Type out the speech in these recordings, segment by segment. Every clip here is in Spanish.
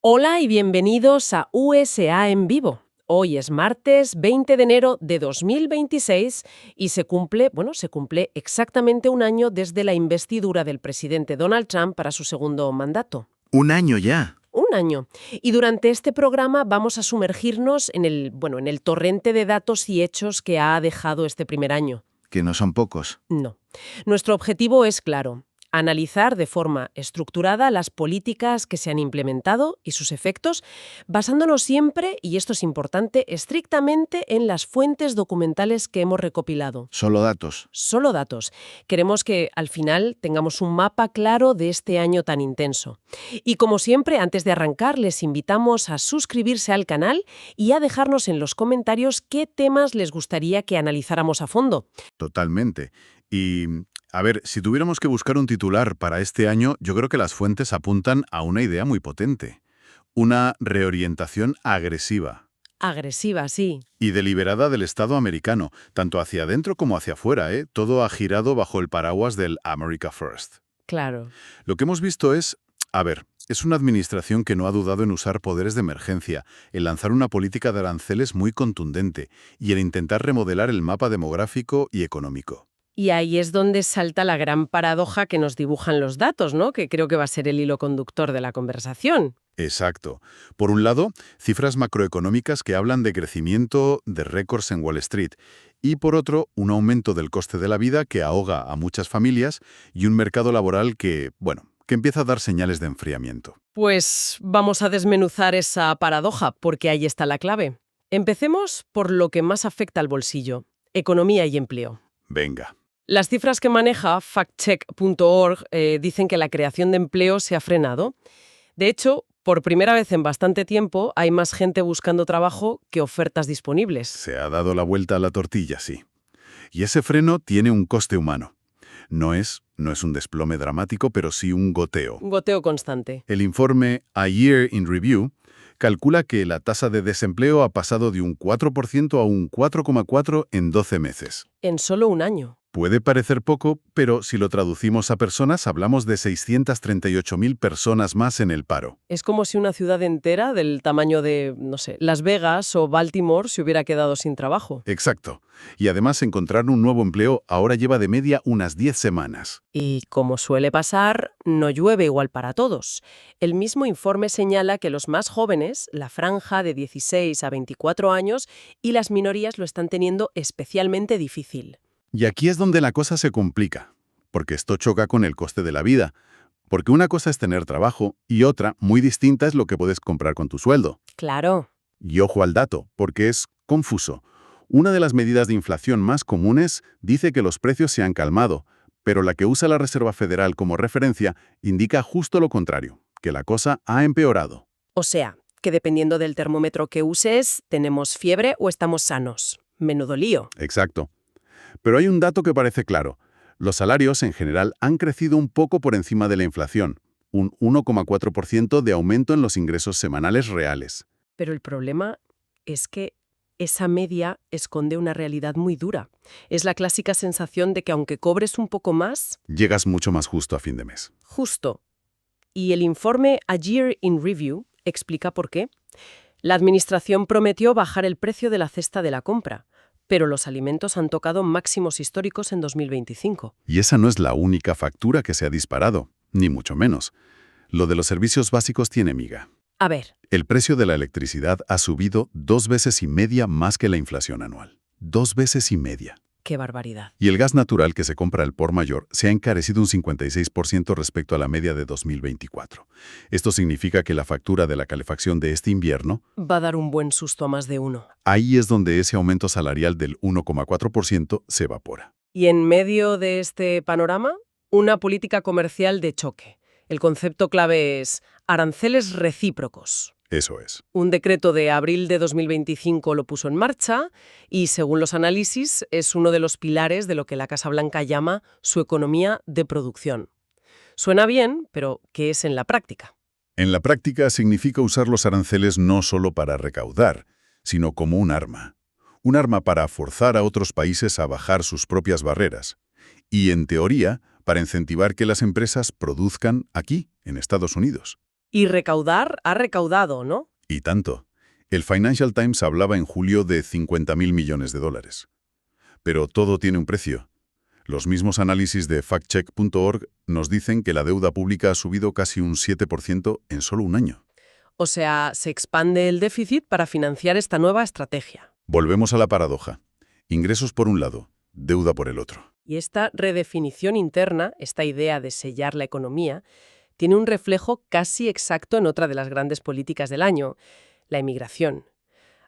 Hola y bienvenidos a USA en vivo. Hoy es martes 20 de enero de 2026 y se cumple exactamente un año desde la investidura del presidente Donald Trump para su segundo mandato. Un año ya. Un año. Y durante este programa vamos a sumergirnos en el torrente de datos y hechos que ha dejado este primer año. Que no son pocos. No. Nuestro objetivo es claro: analizar de forma estructurada las políticas que se han implementado y sus efectos, basándonos siempre, y esto es importante, estrictamente en las fuentes documentales que hemos recopilado. Solo datos. Solo datos. Queremos que al final tengamos un mapa claro de este año tan intenso. Y como siempre, antes de arrancar, les invitamos a suscribirse al canal y a dejarnos en los comentarios qué temas les gustaría que analizáramos a fondo. Totalmente. Y, a ver, si tuviéramos que buscar un titular para este año, yo creo que las fuentes apuntan a una idea muy potente. Una reorientación agresiva Agresiva, sí. y deliberada del Estado americano, tanto hacia adentro como hacia afuera, ¿eh? Todo ha girado bajo el paraguas del America First. Claro. Lo que hemos visto es una administración que no ha dudado en usar poderes de emergencia, en lanzar una política de aranceles muy contundente y en intentar remodelar el mapa demográfico y económico. Y ahí es donde salta la gran paradoja que nos dibujan los datos, ¿no? Que creo que va a ser el hilo conductor de la conversación. Exacto. Por un lado, cifras macroeconómicas que hablan de crecimiento de récords en Wall Street y por otro, un aumento del coste de la vida que ahoga a muchas familias y un mercado laboral que empieza a dar señales de enfriamiento. Pues vamos a desmenuzar esa paradoja, porque ahí está la clave. Empecemos por lo que más afecta al bolsillo: economía y empleo. Venga. Las cifras que maneja factcheck.org dicen que la creación de empleo se ha frenado. De hecho, por primera vez en bastante tiempo, hay más gente buscando trabajo que ofertas disponibles. Se ha dado la vuelta a la tortilla, sí. Y ese freno tiene un coste humano. No es un desplome dramático, pero sí un goteo. Un goteo constante. El informe A Year in Review calcula que la tasa de desempleo ha pasado de un 4% a un 4,4% en 12 meses. En solo un año. Puede parecer poco, pero si lo traducimos a personas, hablamos de 638.000 personas más en el paro. Es como si una ciudad entera del tamaño de, no sé, Las Vegas o Baltimore se hubiera quedado sin trabajo. Exacto. Y además encontrar un nuevo empleo ahora lleva de media unas 10 semanas. Y como suele pasar, no llueve igual para todos. El mismo informe señala que los más jóvenes, la franja de 16 a 24 años, y las minorías lo están teniendo especialmente difícil. Y aquí es donde la cosa se complica, porque esto choca con el coste de la vida. Porque una cosa es tener trabajo y otra, muy distinta, es lo que puedes comprar con tu sueldo. Claro. Y ojo al dato, porque es confuso. Una de las medidas de inflación más comunes dice que los precios se han calmado, pero la que usa la Reserva Federal como referencia indica justo lo contrario, que la cosa ha empeorado. O sea, que dependiendo del termómetro que uses, tenemos fiebre o estamos sanos. Menudo lío. Exacto. Pero hay un dato que parece claro. Los salarios, en general, han crecido un poco por encima de la inflación, un 1,4% de aumento en los ingresos semanales reales. Pero el problema es que esa media esconde una realidad muy dura. Es la clásica sensación de que aunque cobres un poco más, Llegas mucho más justo a fin de mes. justo. Y el informe A Year in Review explica por qué. La administración prometió bajar el precio de la cesta de la compra, pero los alimentos han tocado máximos históricos en 2025. Y esa no es la única factura que se ha disparado, ni mucho menos. Lo de los servicios básicos tiene miga. A ver, El precio de la electricidad ha subido 2,5 veces más que la inflación anual. 2,5 veces. qué barbaridad. Y el gas natural que se compra al por mayor se ha encarecido un 56% respecto a la media de 2024. Esto significa que la factura de la calefacción de este invierno, Va a dar un buen susto a más de uno. ahí es donde ese aumento salarial del 1,4% se evapora. Y en medio de este panorama, una política comercial de choque. El concepto clave es aranceles recíprocos. Eso es. Un decreto de abril de 2025 lo puso en marcha y, según los análisis, es uno de los pilares de lo que la Casa Blanca llama su economía de producción. Suena bien, pero ¿qué es en la práctica? En la práctica significa usar los aranceles no solo para recaudar, sino como un arma. Un arma para forzar a otros países a bajar sus propias barreras. Y, en teoría, para incentivar que las empresas produzcan aquí, en Estados Unidos. Y recaudar ha recaudado, ¿no? Y tanto. El Financial Times hablaba en julio de 50.000 millones de dólares. Pero todo tiene un precio. Los mismos análisis de factcheck.org nos dicen que la deuda pública ha subido casi un 7% en solo un año. O sea, se expande el déficit para financiar esta nueva estrategia. Volvemos a la paradoja. Ingresos por un lado, deuda por el otro. Y esta redefinición interna, esta idea de sellar la economía, tiene un reflejo casi exacto en otra de las grandes políticas del año, la inmigración.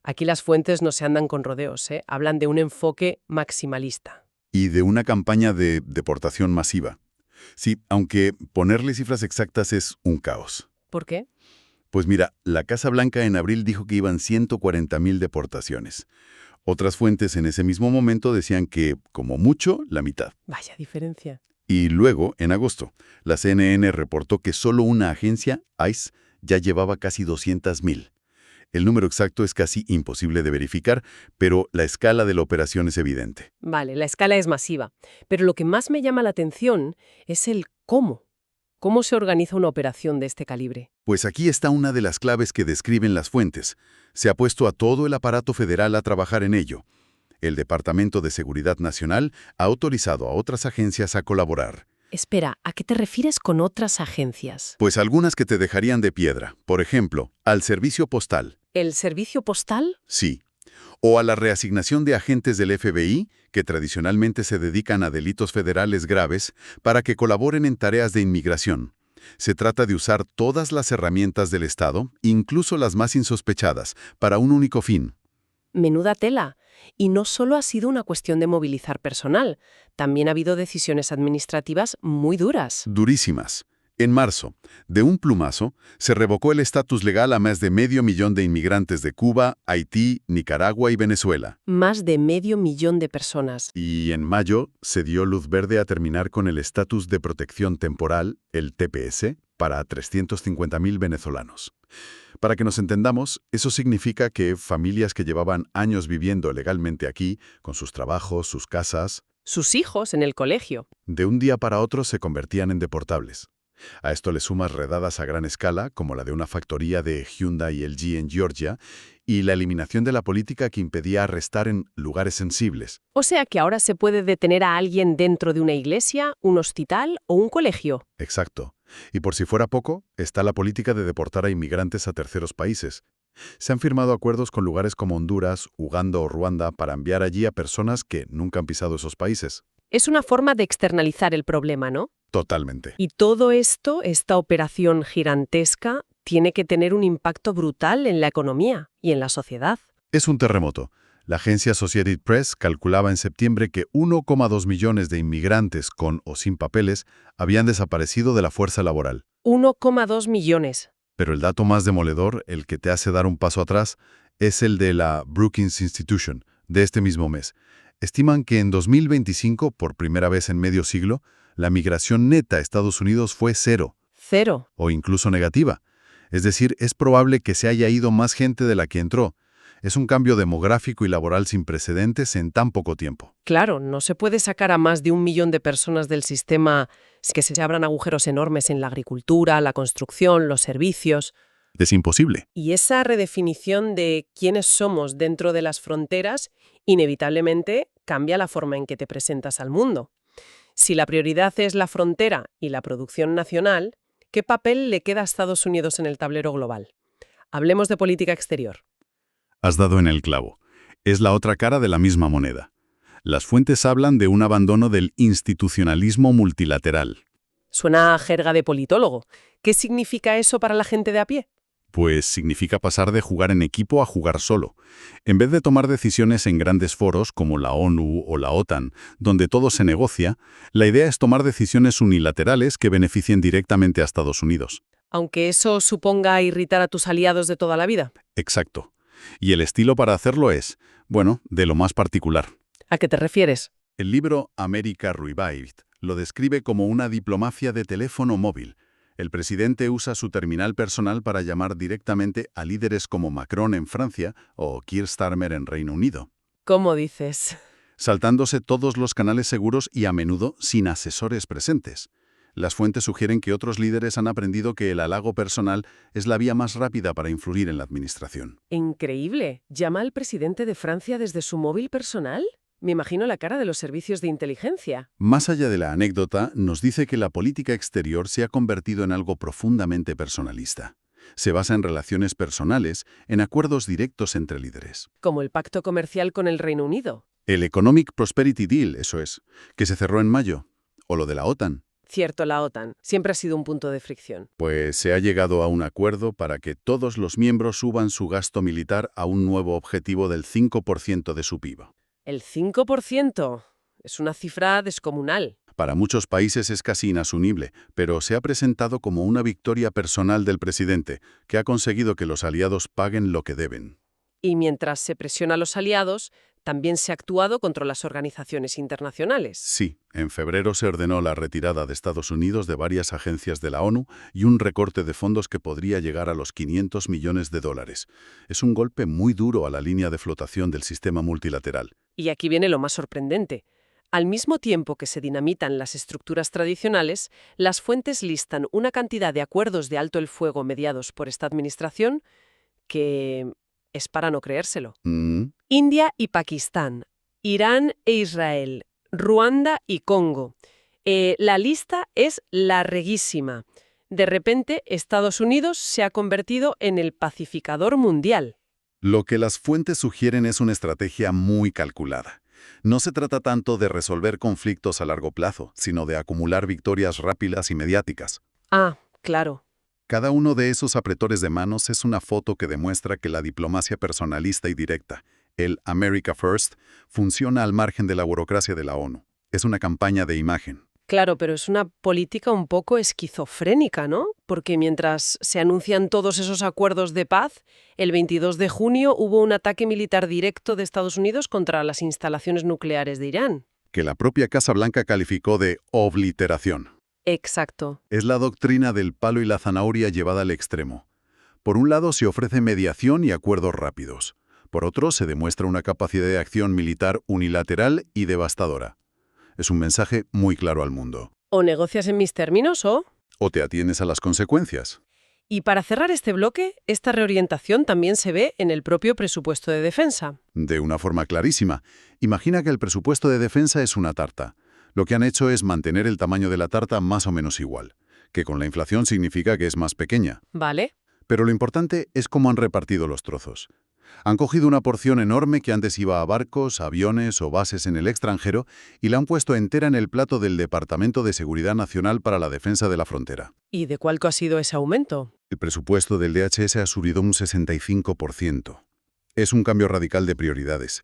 Aquí las fuentes no se andan con rodeos, ¿eh? Hablan de un enfoque maximalista. Y de una campaña de deportación masiva. Sí, aunque ponerle cifras exactas es un caos. ¿Por qué? Pues mira, la Casa Blanca en abril dijo que iban 140.000 deportaciones. Otras fuentes en ese mismo momento decían que, como mucho, la mitad. Vaya diferencia. Y luego, en agosto, la CNN reportó que solo una agencia, ICE, ya llevaba casi 200.000. El número exacto es casi imposible de verificar, pero la escala de la operación es evidente. Vale, la escala es masiva. Pero lo que más me llama la atención es el cómo. ¿Cómo se organiza una operación de este calibre? Pues aquí está una de las claves que describen las fuentes. Se ha puesto a todo el aparato federal a trabajar en ello. El Departamento de Seguridad Nacional ha autorizado a otras agencias a colaborar. Espera, ¿a qué te refieres con otras agencias? Pues algunas que te dejarían de piedra. Por ejemplo, al servicio postal. ¿El servicio postal? Sí. O a la reasignación de agentes del FBI, que tradicionalmente se dedican a delitos federales graves, para que colaboren en tareas de inmigración. Se trata de usar todas las herramientas del Estado, incluso las más insospechadas, para un único fin. Menuda tela. Y no solo ha sido una cuestión de movilizar personal, también ha habido decisiones administrativas muy duras. Durísimas. En marzo, de un plumazo, se revocó el estatus legal a más de 500.000 de inmigrantes de Cuba, Haití, Nicaragua y Venezuela. Más de 500.000 de personas. Y en mayo se dio luz verde a terminar con el estatus de protección temporal, el TPS, para 350.000 venezolanos. Para que nos entendamos, eso significa que familias que llevaban años viviendo legalmente aquí, con sus trabajos, sus casas, Sus hijos en el colegio. de un día para otro se convertían en deportables. A esto le sumas redadas a gran escala, como la de una factoría de Hyundai y LG en Georgia, y la eliminación de la política que impedía arrestar en lugares sensibles. O sea que ahora se puede detener a alguien dentro de una iglesia, un hospital o un colegio. Exacto. Y por si fuera poco, está la política de deportar a inmigrantes a terceros países. Se han firmado acuerdos con lugares como Honduras, Uganda o Ruanda para enviar allí a personas que nunca han pisado esos países. Es una forma de externalizar el problema, ¿no? Totalmente. Y todo esto, esta operación gigantesca, tiene que tener un impacto brutal en la economía y en la sociedad. Es un terremoto. La agencia Associated Press calculaba en septiembre que 1,2 millones de inmigrantes con o sin papeles habían desaparecido de la fuerza laboral. 1,2 millones. Pero el dato más demoledor, el que te hace dar un paso atrás, es el de la Brookings Institution, de este mismo mes. Estiman que en 2025, por primera vez en medio siglo, la migración neta a Estados Unidos fue cero, Cero. o incluso negativa. Es decir, es probable que se haya ido más gente de la que entró. Es un cambio demográfico y laboral sin precedentes en tan poco tiempo. Claro, no se puede sacar a más de 1 millón de personas del sistema sin que se abran agujeros enormes en la agricultura, la construcción, los servicios. Es imposible. Y esa redefinición de quiénes somos dentro de las fronteras inevitablemente cambia la forma en que te presentas al mundo. Si la prioridad es la frontera y la producción nacional, ¿qué papel le queda a Estados Unidos en el tablero global? Hablemos de política exterior. Has dado en el clavo. Es la otra cara de la misma moneda. Las fuentes hablan de un abandono del institucionalismo multilateral. Suena a jerga de politólogo. ¿Qué significa eso para la gente de a pie? Pues significa pasar de jugar en equipo a jugar solo. En vez de tomar decisiones en grandes foros como la ONU o la OTAN, donde todo se negocia, la idea es tomar decisiones unilaterales que beneficien directamente a Estados Unidos. Aunque eso suponga irritar a tus aliados de toda la vida. Exacto. Y el estilo para hacerlo es, bueno, de lo más particular. ¿A qué te refieres? El libro America Revived lo describe como una diplomacia de teléfono móvil. El presidente usa su terminal personal para llamar directamente a líderes como Macron en Francia o Keir Starmer en Reino Unido, ¿Cómo dices? saltándose todos los canales seguros y a menudo sin asesores presentes. Las fuentes sugieren que otros líderes han aprendido que el halago personal es la vía más rápida para influir en la administración. Increíble. ¿Llama al presidente de Francia desde su móvil personal? Me imagino la cara de los servicios de inteligencia. Más allá de la anécdota, nos dice que la política exterior se ha convertido en algo profundamente personalista. Se basa en relaciones personales, en acuerdos directos entre líderes. Como el pacto comercial con el Reino Unido. El Economic Prosperity Deal, eso es, que se cerró en mayo. O lo de la OTAN. Cierto, la OTAN siempre ha sido un punto de fricción. Pues se ha llegado a un acuerdo para que todos los miembros suban su gasto militar a un nuevo objetivo del 5% de su PIB. El 5% es una cifra descomunal. Para muchos países es casi inasumible, pero se ha presentado como una victoria personal del presidente, que ha conseguido que los aliados paguen lo que deben. Y mientras se presiona a los aliados, también se ha actuado contra las organizaciones internacionales. Sí, en febrero se ordenó la retirada de Estados Unidos de varias agencias de la ONU y un recorte de fondos que podría llegar a los 500 millones de dólares. Es un golpe muy duro a la línea de flotación del sistema multilateral. Y aquí viene lo más sorprendente. Al mismo tiempo que se dinamitan las estructuras tradicionales, las fuentes listan una cantidad de acuerdos de alto el fuego mediados por esta administración que es para no creérselo. India y Pakistán, Irán e Israel, Ruanda y Congo. La lista es larguísima. De repente, Estados Unidos se ha convertido en el pacificador mundial. Lo que las fuentes sugieren es una estrategia muy calculada. No se trata tanto de resolver conflictos a largo plazo, sino de acumular victorias rápidas y mediáticas. Ah, claro. Cada uno de esos apretores de manos es una foto que demuestra que la diplomacia personalista y directa, el America First, funciona al margen de la burocracia de la ONU. Es una campaña de imagen. Claro, pero es una política un poco esquizofrénica, ¿no? Porque mientras se anuncian todos esos acuerdos de paz, el 22 de junio hubo un ataque militar directo de Estados Unidos contra las instalaciones nucleares de Irán. Que la propia Casa Blanca calificó de obliteración. Exacto. Es la doctrina del palo y la zanahoria llevada al extremo. Por un lado se ofrece mediación y acuerdos rápidos. Por otro se demuestra una capacidad de acción militar unilateral y devastadora. Es un mensaje muy claro al mundo. O negocias en mis términos O te atienes a las consecuencias. Y para cerrar este bloque, esta reorientación también se ve en el propio presupuesto de defensa. De una forma clarísima. Imagina que el presupuesto de defensa es una tarta. Lo que han hecho es mantener el tamaño de la tarta más o menos igual, que con la inflación significa que es más pequeña. Vale. Pero lo importante es cómo han repartido los trozos. Han cogido una porción enorme que antes iba a barcos, aviones o bases en el extranjero y la han puesto entera en el plato del Departamento de Seguridad Nacional para la Defensa de la Frontera. ¿Y de cuál ha sido ese aumento? El presupuesto del DHS ha subido un 65%. Es un cambio radical de prioridades.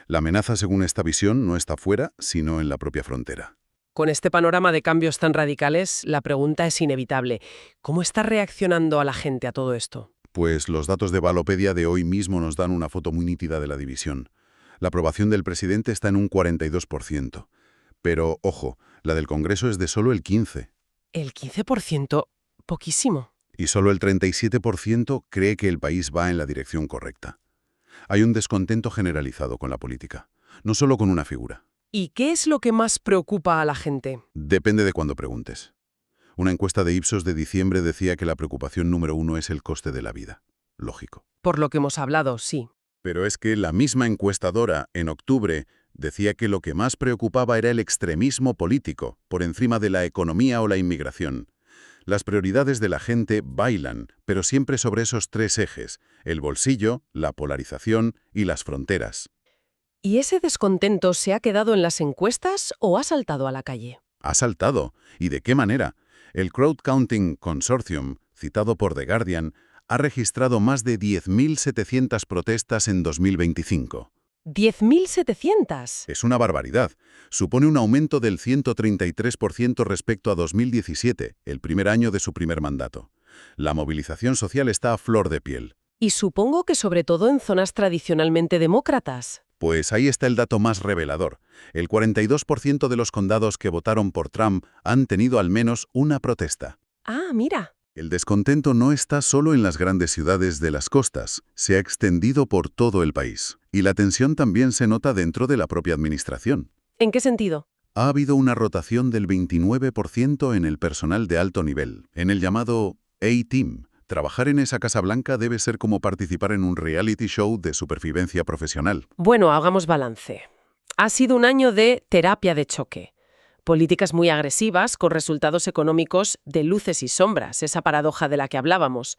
La amenaza, según esta visión, no está fuera, sino en la propia frontera. Con este panorama de cambios tan radicales, la pregunta es inevitable. ¿Cómo está reaccionando a la gente a todo esto? Pues los datos de Balopedia de hoy mismo nos dan una foto muy nítida de la división. La aprobación del presidente está en un 42%. Pero, ojo, la del Congreso es de solo el 15%. ¿El 15%? Poquísimo. Y solo el 37% cree que el país va en la dirección correcta. Hay un descontento generalizado con la política, no solo con una figura. ¿Y qué es lo que más preocupa a la gente? Depende de cuándo preguntes. Una encuesta de Ipsos de diciembre decía que la preocupación número 1 es el coste de la vida. Lógico. Por lo que hemos hablado, sí. Pero es que la misma encuestadora, en octubre, decía que lo que más preocupaba era el extremismo político, por encima de la economía o la inmigración. Las prioridades de la gente bailan, pero siempre sobre esos tres ejes: el bolsillo, la polarización y las fronteras. ¿Y ese descontento se ha quedado en las encuestas o ha saltado a la calle? Ha saltado. ¿Y de qué manera? El Crowdcounting Consortium, citado por The Guardian, ha registrado más de 10.700 protestas en 2025. ¿10.700? Es una barbaridad. Supone un aumento del 133% respecto a 2017, el primer año de su primer mandato. La movilización social está a flor de piel. Y supongo que sobre todo en zonas tradicionalmente demócratas. Pues ahí está el dato más revelador. El 42% de los condados que votaron por Trump han tenido al menos una protesta. Ah, mira. El descontento no está solo en las grandes ciudades de las costas, se ha extendido por todo el país. Y la tensión también se nota dentro de la propia administración. ¿En qué sentido? Ha habido una rotación del 29% en el personal de alto nivel, en el llamado A-Team. Trabajar en esa Casa Blanca debe ser como participar en un reality show de supervivencia profesional. Bueno, hagamos balance. Ha sido un año de terapia de choque. Políticas muy agresivas con resultados económicos de luces y sombras, esa paradoja de la que hablábamos.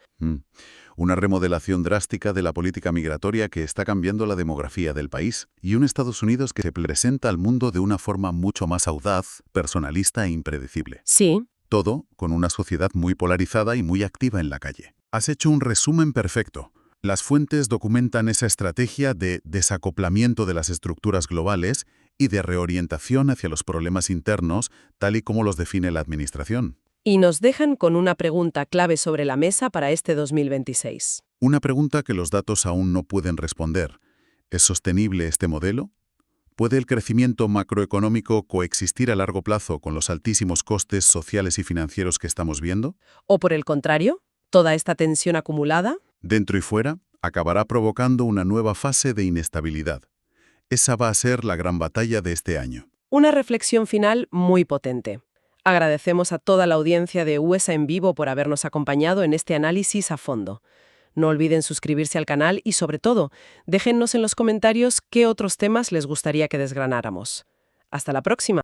Una remodelación drástica de la política migratoria que está cambiando la demografía del país y un Estados Unidos que se presenta al mundo de una forma mucho más audaz, personalista e impredecible. Sí, Todo con una sociedad muy polarizada y muy activa en la calle. Has hecho un resumen perfecto. Las fuentes documentan esa estrategia de desacoplamiento de las estructuras globales y de reorientación hacia los problemas internos, tal y como los define la Administración. y nos dejan con una pregunta clave sobre la mesa para este 2026. Una pregunta que los datos aún no pueden responder. ¿Es sostenible este modelo? ¿Puede el crecimiento macroeconómico coexistir a largo plazo con los altísimos costes sociales y financieros que estamos viendo? ¿O por el contrario, toda esta tensión acumulada? Dentro y fuera, acabará provocando una nueva fase de inestabilidad. Esa va a ser la gran batalla de este año. Una reflexión final muy potente. Agradecemos a toda la audiencia de USA en Vivo por habernos acompañado en este análisis a fondo. No olviden suscribirse al canal y, sobre todo, déjennos en los comentarios qué otros temas les gustaría que desgranáramos. Hasta la próxima.